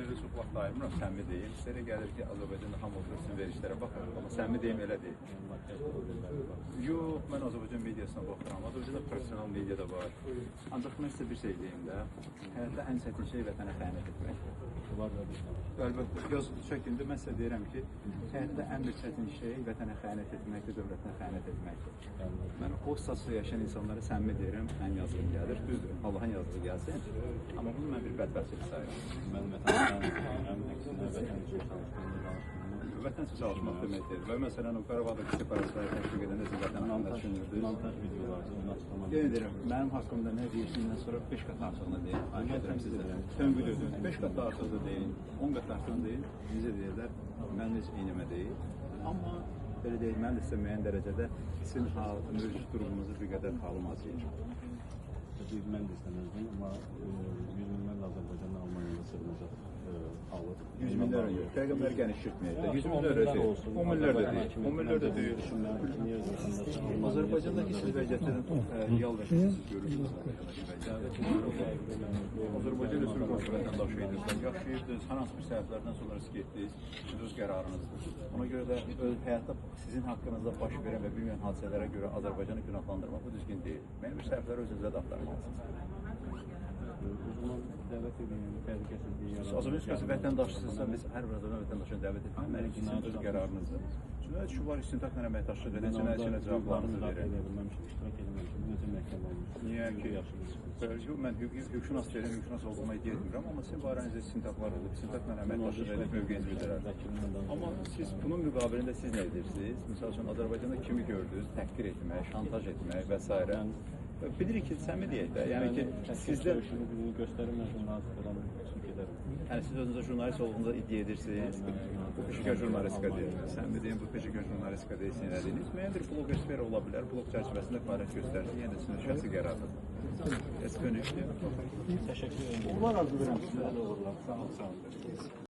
üçün çox vaxt ayırmıram, səmimi deyim. Sizə elə gəlir ki, Azərbaycanda hamı otursun verişlərə baxır, amma səmimi deyim elə deyil. Yox, mən Azərbaycan mediasına baxıram, Azərbaycanda profesional media da var. Ancaq mən sizə bir şey deyim də, həyatda ən çətin şey vətənə xəyanət etməkdir. Əlbəttə, yaz çəkində mən sizə deyirəm ki, həyatda ən bir çətin şey vətənə xəyanət etməkdir, dövlətinə xəyanət etməkdir. Mən o statusda yaşayan insanlara səmimi deyirəm, ən yazığı gəlir, düzdür, Allahın yazığı gəlsin, amma bunu mən bir bədbəxtçilik sayıram. Mən vətənə Vətən sizə çalışmaq deməkdir və məsələn, o Qarabağdakı separatistləri təşviq edəndə siz vətən haqqında düşünürdünüz. Yenə deyirəm, mənim haqqımda nə deyirsindən sonra 5 qat artıqını deyin. Ayın edirəm sizə. Tönqül edin, 5 qat artıqını deyin, 10 qat artıqını deyin. Bizə deyirlər, mənim heç eynəmə deyil. Amma belə deyil, mən də sizə müəyyən dərəcədə sizin mövcud durumunuzu bir qədər halım acıyır. Mən də istəməzdim, amma 100 minlərlə Azərbaycanın Almaniyada sığınacaq alır. 100 minlərlə yox, rəqəmləri genişlətməyək də. 100 minlərlə deyil, 10 minlərlə deyil, 10 minlərlə deyil. Azərbaycandakı siz vəziyyətlərdən real vəziyyətsiz görürsünüz. Azərbaycan Respublikası vətəndaşı idiniz, yaşayırdınız, hər hansı bir səbəblərdən sonra siz getdiniz, siz öz qərarınızdır. Ona görə də həyatda sizin haqqınızda baş verən və bilməyən hadisələrə görə Azərbaycanı günahlandırmaq bu düzgün deyil. Mənim bir səhvləri özünüzə də axtarmalısınız. Azərbaycan Respublikası vətəndaşısınızsa, biz hər bir Azərbaycan vətəndaşını dəvət etmək, mənim sizin öz qərarınızdır. Çünki şu var, istintaqla əməkdaşlıq edin, cinayətçilə cavablarınızı verin. Niyə ki? Mən hüquqşünas deyirəm, hüquqşünas olduğuma iddia etmirəm, amma sizin barənizdə istintaqlar olur, istintaqla əməkdaşlıq edib mövqeyinizi bildirərlər. Amma siz bunun müqabilində siz nə edirsiniz? Misal üçün, Azərbaycanda kimi gördünüz, təhqir etmək, şantaj etmək və s. Bilirik ki, səmimi deyək də, yəni ki, sizdə... Yəni, siz özünüzə jurnalist olduğunuza iddia edirsiniz, bu peşəkar jurnalistika deyil. Səmimi deyim, bu peşəkar jurnalistika deyilsin, elədiyiniz. Müəyyən bir blog esfera ola bilər, blog çərçivəsində fəaliyyət göstərsin, yəni sizin şəxsi qərardır. Təşəkkür ederim. Onlar arzu verəm sizə. Sağ olun.